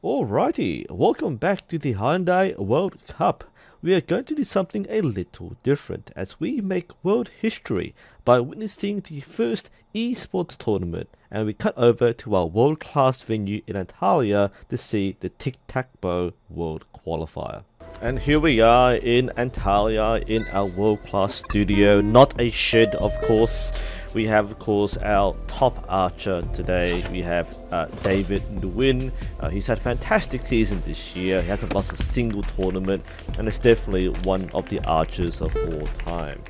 Alrighty, welcome back to the Hyundai World Cup. We are going to do something a little different as we make world history by witnessing the first esports tournament, and we cut over to our world-class venue in Antalya to see the Tic-Tac-Bow World Qualifier. And here we are in Antalya in our world-class studio, not a shed of course. We have of course our top archer today. We have David Nguyen. He's had a fantastic season this year. He hasn't lost a single tournament and is definitely one of the archers of all time.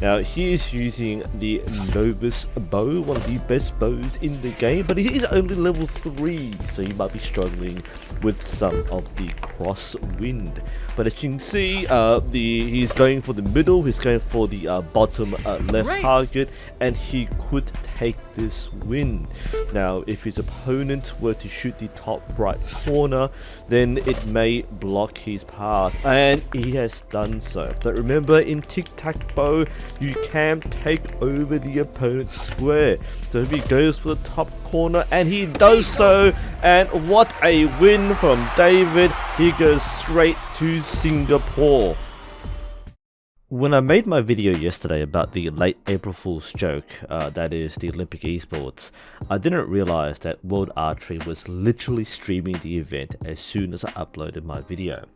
Now he is using the Novus bow, one of the best bows in the game, but he is only level 3, so he might be struggling with some of the crosswind. But as you can see, he's going for the middle, he's going for the bottom left target, and he could take this win. Now if his opponent were to shoot the top right corner, then it may block his path, and he has done so. But remember, in Tic-Tac-Bow you can take over the opponent's square. So if he goes for the top corner, and he does so, and what a win from David. He goes straight to Singapore. When I made my video yesterday about the late April Fool's joke, that is the Olympic Esports, I didn't realize that World Archery was literally streaming the event as soon as I uploaded my video.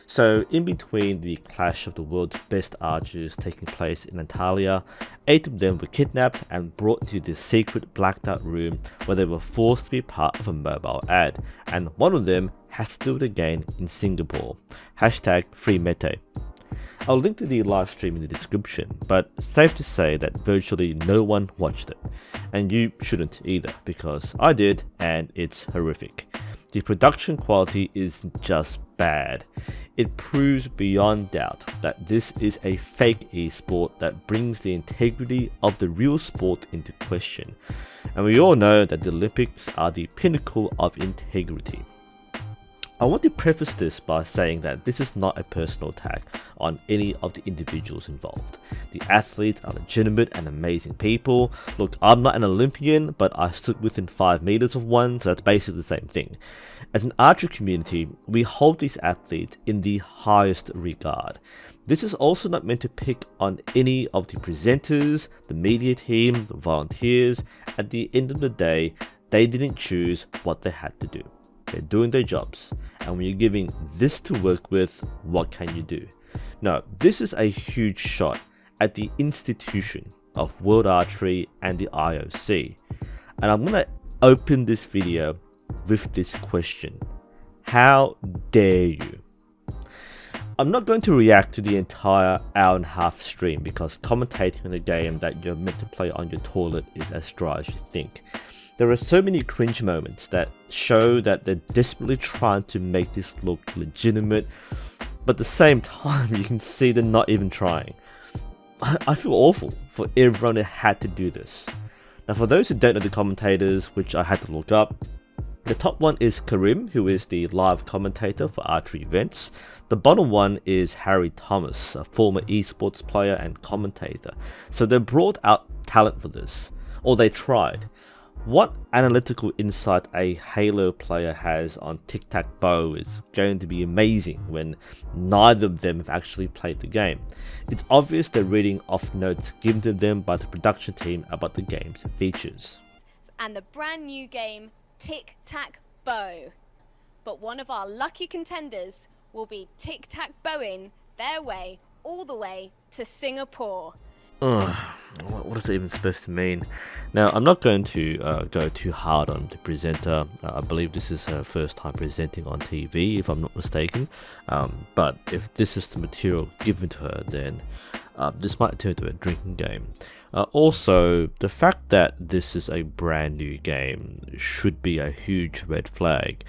So in between the clash of the world's best archers taking place in Antalya, 8 of them were kidnapped and brought into this secret blacked out room where they were forced to be part of a mobile ad, and one of them has to do it again in Singapore. #FreeMete. I'll link to the live stream in the description, but safe to say that virtually no one watched it, and you shouldn't either, because I did, and it's horrific. The production quality is just bad. It proves beyond doubt that this is a fake esport that brings the integrity of the real sport into question, and we all know that the Olympics are the pinnacle of integrity. I want to preface this by saying that this is not a personal attack on any of the individuals involved. The athletes are legitimate and amazing people. Look, I'm not an Olympian, but I stood within 5 meters of one, so that's basically the same thing. As an archery community, we hold these athletes in the highest regard. This is also not meant to pick on any of the presenters, the media team, the volunteers. At the end of the day, they didn't choose what they had to do. They're doing their jobs, and when you're giving this to work with, what can you do? No, this is a huge shot at the institution of World Archery and the IOC, and I'm gonna open this video with this question: how dare you? I'm not going to react to the entire hour-and-a-half stream, because commentating on a game that you're meant to play on your toilet is as dry as you think. There are so many cringe moments that show that they're desperately trying to make this look legitimate, but at the same time you can see they're not even trying. I feel awful for everyone who had to do this. Now for those who don't know the commentators, which I had to look up, the top one is Karim, who is the live commentator for archery events. The bottom one is Harry Thomas, a former esports player and commentator. So they brought out talent for this, or they tried. What analytical insight a Halo player has on Tic-Tac-Bow is going to be amazing when neither of them have actually played the game. It's obvious they're reading off notes given to them by the production team about the game's features. And the brand new game, Tic-Tac-Bow. But one of our lucky contenders will be Tic-Tac-Bowing their way all the way to Singapore. What is that even supposed to mean? Now, I'm not going to go too hard on the presenter. I believe this is her first time presenting on TV, if I'm not mistaken. But if this is the material given to her, then this might turn into a drinking game. Also, the fact that this is a brand new game should be a huge red flag.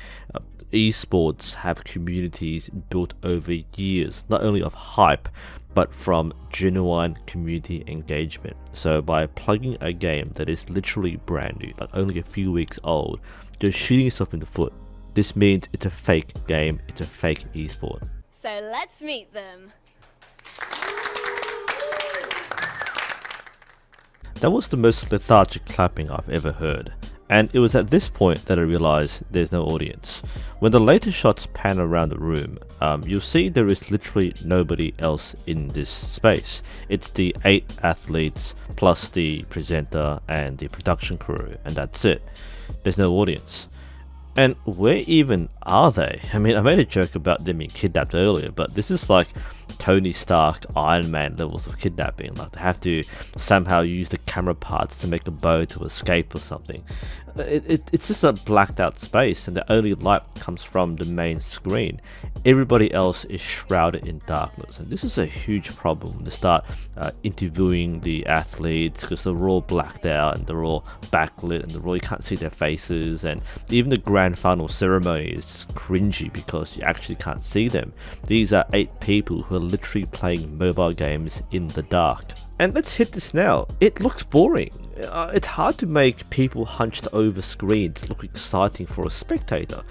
Esports have communities built over years, not only of hype, but from genuine community engagement. So by plugging a game that is literally brand new, like only a few weeks old, you're shooting yourself in the foot. This means it's a fake game, it's a fake esport. So let's meet them. That was the most lethargic clapping I've ever heard. And it was at this point that I realized there's no audience. When the later shots pan around the room, you'll see there is literally nobody else in this space. It's the 8 athletes plus the presenter and the production crew, and that's it. There's no audience. And where even are they? I mean, I made a joke about them being kidnapped earlier, but this is like Tony Stark, Iron Man levels of kidnapping. Like, they have to somehow use the camera parts to make a bow to escape or something. It's just a blacked out space, and the only light comes from the main screen. Everybody else is shrouded in darkness, and this is a huge problem to start interviewing the athletes, because they're all blacked out and they're all backlit and you can't see their faces, and even the grand final ceremony is just cringy because you actually can't see them. These are 8 people who are literally playing mobile games in the dark. And let's hit this now. It looks boring. It's hard to make people hunched over screens look exciting for a spectator.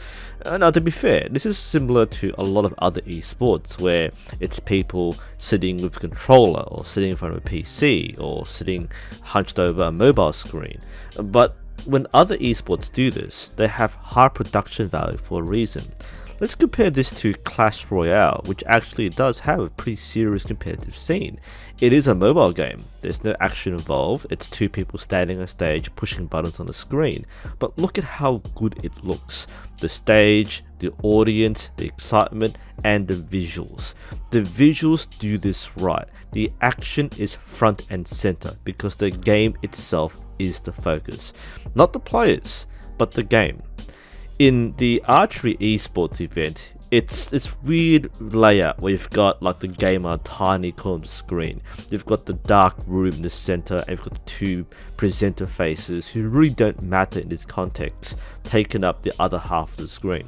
Now, to be fair, this is similar to a lot of other esports where it's people sitting with a controller or sitting in front of a PC or sitting hunched over a mobile screen. But when other esports do this, they have high production value for a reason. Let's compare this to Clash Royale, which actually does have a pretty serious competitive scene. It is a mobile game, there's no action involved, it's 2 people standing on stage pushing buttons on the screen, but look at how good it looks. The stage, the audience, the excitement, and the visuals. The visuals do this right. The action is front and center because the game itself is the focus. Not the players, but the game. In the Archery Esports event, it's this weird layout where you've got like the game on a tiny corner of the screen. You've got the dark room in the center, and you've got the 2 presenter faces who really don't matter in this context, taking up the other half of the screen.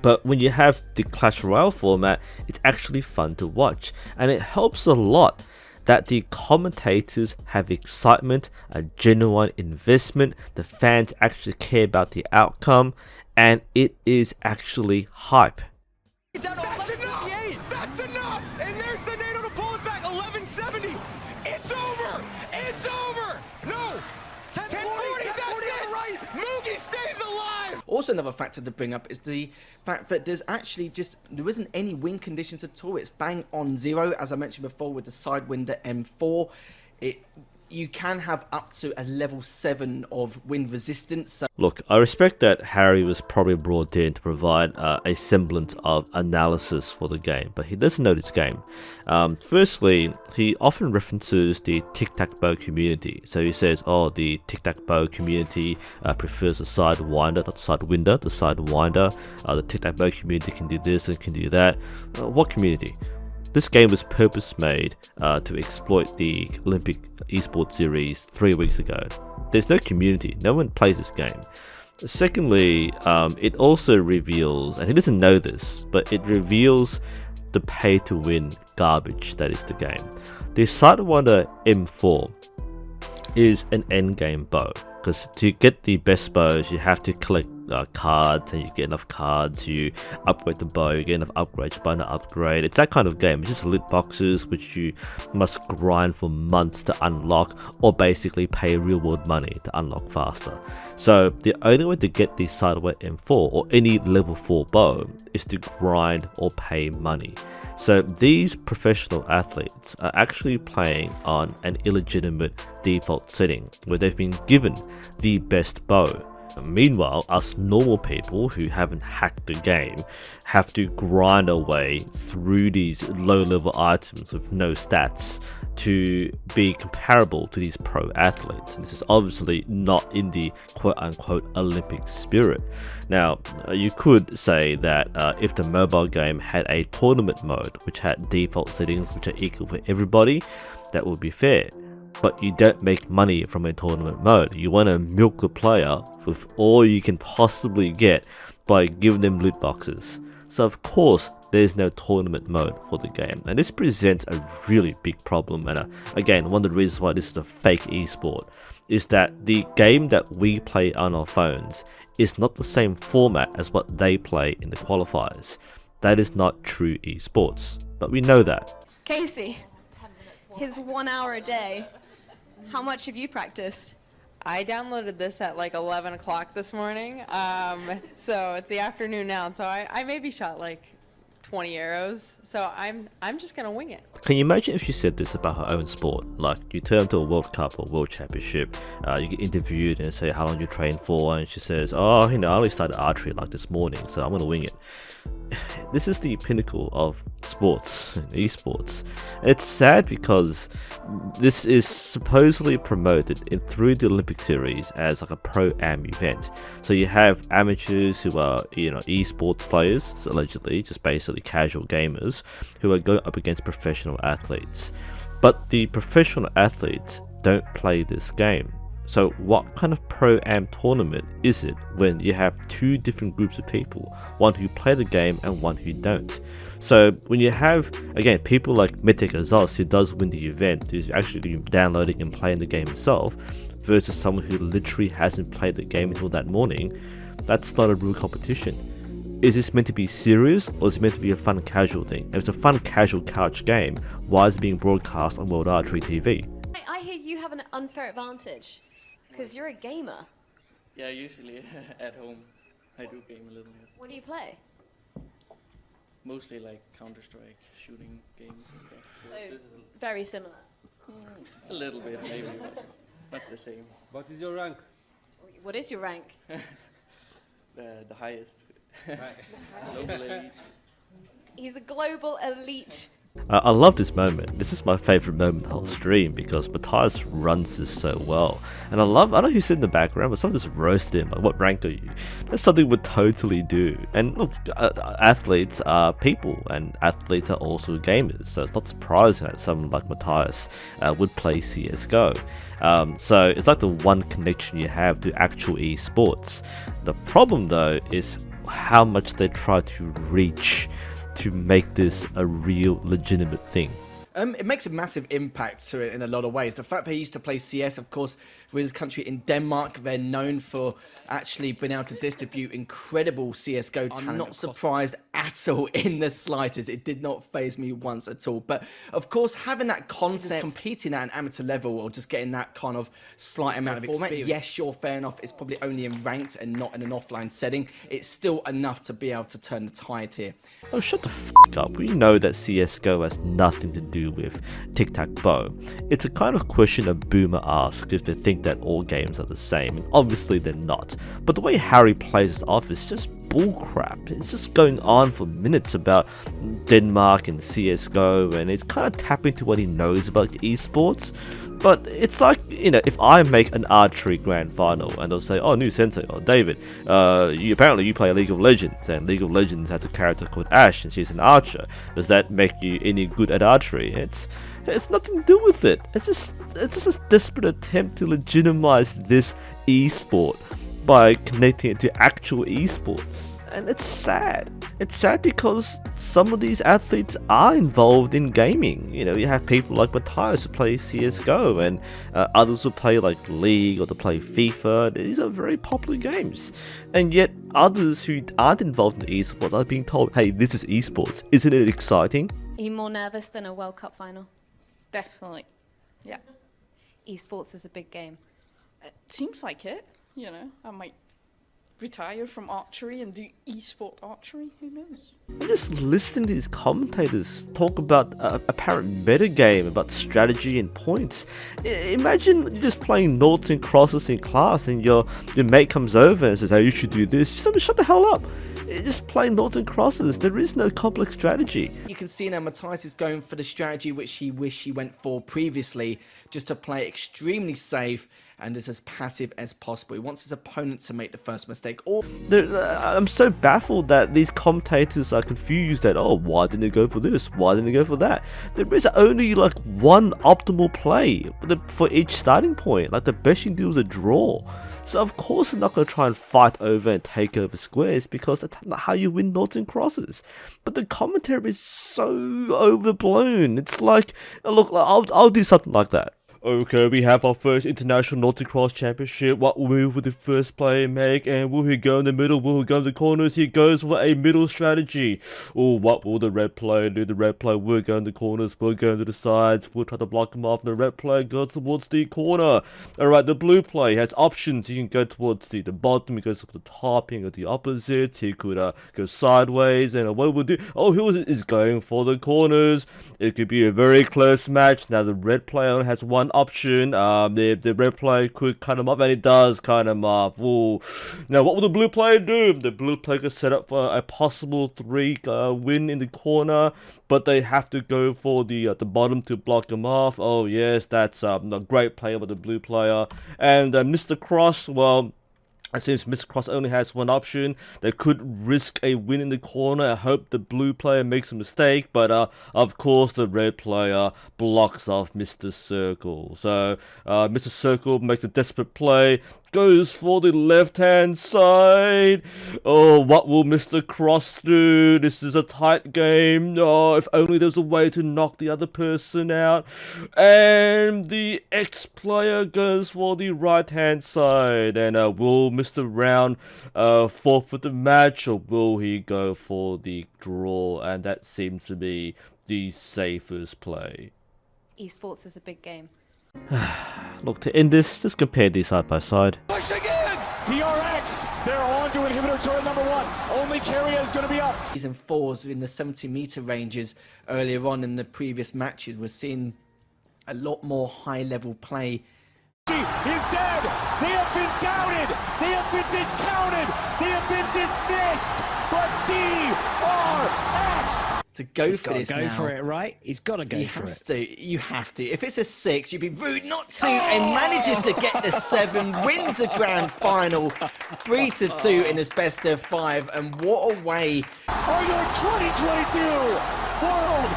But when you have the Clash Royale format, it's actually fun to watch, and it helps a lot that the commentators have excitement, a genuine investment, the fans actually care about the outcome, and it is actually hype. That's enough! That's enough! And there's the NATO to pull it back, 1170! It's over! It's over! No! 1040, that's it! Right. Moogie stays alive! Also, another factor to bring up is the fact that there isn't any win conditions at all. It's bang on 0, as I mentioned before, with the Sidewinder M4. You can have up to a level 7 of wind resistance. So look, I respect that Harry was probably brought in to provide a semblance of analysis for the game, but he doesn't know this game. Firstly, he often references the tic-tac-bow community. So he says, oh, the tic-tac-bow community prefers the Sidewinder, not Sidewinder, the Sidewinder. The tic-tac-bow community can do this and can do that. What community? This game was purpose-made to exploit the Olympic Esports series 3 weeks ago. There's no community, no one plays this game. Secondly, it also reveals, and he doesn't know this, but it reveals the pay-to-win garbage that is the game. The Sidewinder M4 is an endgame bow, because to get the best bows you have to collect cards, and you get enough cards, you upgrade the bow, you get enough upgrades, you buy an upgrade. It's that kind of game. It's just loot boxes which you must grind for months to unlock, or basically pay real world money to unlock faster. So the only way to get the Sidewinder M4 or any level 4 bow is to grind or pay money. So these professional athletes are actually playing on an illegitimate default setting where they've been given the best bow. Meanwhile, us normal people who haven't hacked the game have to grind our way through these low-level items with no stats to be comparable to these pro athletes. And this is obviously not in the quote-unquote Olympic spirit. Now, you could say that if the mobile game had a tournament mode which had default settings which are equal for everybody, that would be fair. But you don't make money from a tournament mode. You want to milk the player with all you can possibly get by giving them loot boxes. So of course there's no tournament mode for the game, and this presents a really big problem. And again, one of the reasons why this is a fake esport is that the game that we play on our phones is not the same format as what they play in the qualifiers. That is not true esports, but we know that. Casey, his 1 hour a day. How much have you practiced? I downloaded this at like 11 o'clock this morning. So it's the afternoon now. So I maybe shot like 20 arrows. So I'm just gonna wing it. Can you imagine if she said this about her own sport? Like, you turn to a World Cup or World Championship, you get interviewed and say how long you train for, and she says, oh, I only started archery like this morning, so I'm gonna wing it. This is the pinnacle of sports and esports. It's sad because this is supposedly promoted through the Olympic series as like a pro-am event. So you have amateurs who are, esports players, so allegedly just basically casual gamers, who are going up against professional athletes. But the professional athletes don't play this game. So what kind of pro-am tournament is it when you have two different groups of people, one who play the game and one who don't? So when you have, again, people like Mythic as us, who does win the event, who's actually downloading and playing the game himself, versus someone who literally hasn't played the game until that morning, that's not a real competition. Is this meant to be serious, or is it meant to be a fun casual thing? If it's a fun casual couch game, why is it being broadcast on World Archery TV? I hear you have an unfair advantage because you're a gamer. Yeah, usually at home I do game a little bit. What do you play? Mostly like Counter-Strike, shooting games and stuff. So So this is very similar. a little bit maybe, but not the same. What is your rank? What is your rank? The highest. Global elite. He's a global elite. I love this moment. This is my favorite moment of the whole stream because Matthias runs this so well. And I don't know who's sitting in the background, but someone just roasted him. Like, what rank are you? That's something we'd totally do. And look, athletes are people, and athletes are also gamers. So it's not surprising that someone like Matthias would play CSGO. So it's like the one connection you have to actual esports. The problem though is how much they try to reach to make this a real legitimate thing. It makes a massive impact to it in a lot of ways. The fact that he used to play CS, of course, with his country in Denmark, they're known for actually being able to distribute incredible CSGO talent. I'm not surprised at all in the slightest. It did not faze me once at all. But of course, having that concept, competing at an amateur level or just getting that kind of slight amount of experience, yes, sure, fair enough, it's probably only in ranked and not in an offline setting. It's still enough to be able to turn the tide here. Oh, shut the f*** up. We know that CSGO has nothing to do with tic-tac-toe. It's a kind of question a boomer asks if they think that all games are the same, and obviously they're not. But the way Harry plays it off is just bullcrap. It's just going on for minutes about Denmark and CSGO, and it's kind of tapping to what he knows about esports. But it's like, if I make an archery grand final and they'll say, oh, NUSensei, or David, you play League of Legends, and League of Legends has a character called Ash, and she's an archer. Does that make you any good at archery? It's nothing to do with it. It's just a desperate attempt to legitimize this esport by connecting it to actual esports. And it's sad. It's sad because some of these athletes are involved in gaming. You have people like Matthias who play CSGO, and others who play like League or to play FIFA. These are very popular games. And yet others who aren't involved in esports are being told, hey, this is esports. Isn't it exciting? Are you more nervous than a World Cup final? Definitely. Yeah. Esports is a big game. It seems like it. I might retire from archery and do esport archery. Who knows? Just listening to these commentators talk about apparent metagame, about strategy and points. Imagine you're just playing noughts and crosses in class, and your mate comes over and says, hey, you should do this. Just shut the hell up. Just play noughts and crosses. There is no complex strategy. You can see now Matthias is going for the strategy which he wished he went for previously, just to play extremely safe and is as passive as possible. He wants his opponent to make the first mistake. I'm so baffled that these commentators are confused that, oh, why didn't they go for this? Why didn't they go for that? There is only like one optimal play for each starting point. Like, the best you can do is a draw. So of course they're not going to try and fight over and take over squares, because that's not how you win noughts and crosses. But the commentary is so overblown. It's like, look, I'll do something like that. Okay, we have our first international Naughty-Cross championship. What move will the first player make? And will he go in the middle? Will he go in the corners? He goes for a middle strategy. Oh, what will the red player do? The red player will go in the corners, will go into the sides, will try to block him off. The red player goes towards the corner. Alright, the blue player has options. He can go towards the bottom, he goes to the top, he can go the opposite. He could go sideways, and what will do? Oh, he is going for the corners. It could be a very close match. Now the red player only has one option. The red player could cut him off, and it does cut him off. Ooh. Now what will the blue player do? The blue player could set up for a possible 3 win in the corner, but they have to go for the bottom to block him off. Oh yes, that's a great play by the blue player. And Mr. Cross, well, since Mr. Cross only has one option, they could risk a win in the corner. I hope the blue player makes a mistake, but of course the red player blocks off Mr. Circle. So Mr. Circle makes a desperate play, goes for the left-hand side. Oh, what will Mr. Cross do? This is a tight game. Oh, if only there's a way to knock the other person out. And the X-player goes for the right-hand side. And will Mr. Round forfeit the match, or will he go for the draw? And that seems to be the safest play. Esports is a big game. Look, to end this, just compare these side by side. Push again! DRX, they're on to inhibitor turret number 1. Only carrier is going to be up. Season 4s in the 70-meter ranges earlier on in the previous matches, we're seeing a lot more high-level play. He's dead! They have been doubted! They have been discounted! They have been dismissed! But DRX! To go for this now. For it, right? He's got to go for it. You have to. If it's a 6, you'd be rude not to. And manages to get the 7, wins the grand final, 3-2 in his best of 5. And what a way! Are your 2022 world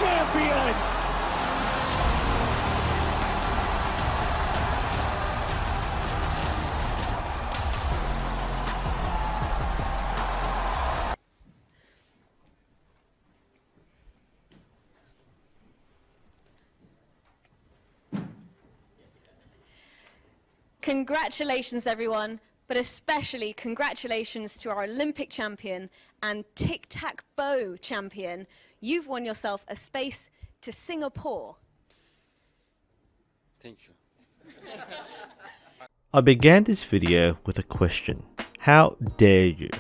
champions? Congratulations, everyone, but especially congratulations to our Olympic champion and tic-tac-bow champion. You've won yourself a space to Singapore. Thank you. I began this video with a question. How dare you?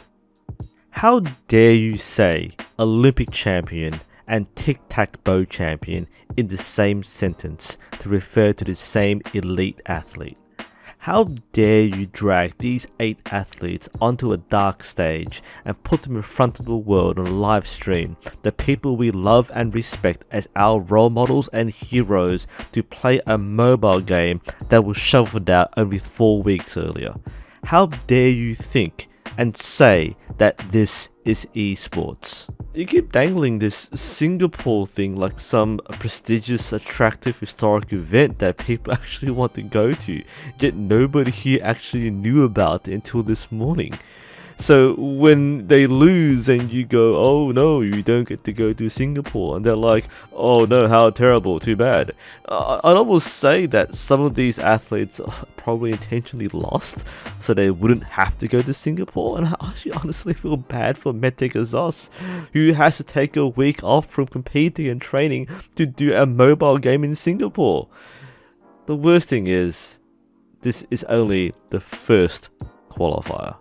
How dare you say Olympic champion and tic-tac-bow champion in the same sentence to refer to the same elite athlete? How dare you drag these 8 athletes onto a dark stage and put them in front of the world on a live stream, the people we love and respect as our role models and heroes, to play a mobile game that was shoveled out only 4 weeks earlier? How dare you think and say that this is esports? You keep dangling this Singapore thing like some prestigious, attractive, historic event that people actually want to go to, yet nobody here actually knew about it until this morning. So when they lose and you go, oh no, you don't get to go to Singapore, and they're like, oh no, how terrible, too bad. I'd almost say that some of these athletes probably intentionally lost so they wouldn't have to go to Singapore, and I actually honestly feel bad for Metek Azos, who has to take a week off from competing and training to do a mobile game in Singapore. The worst thing is, this is only the first qualifier.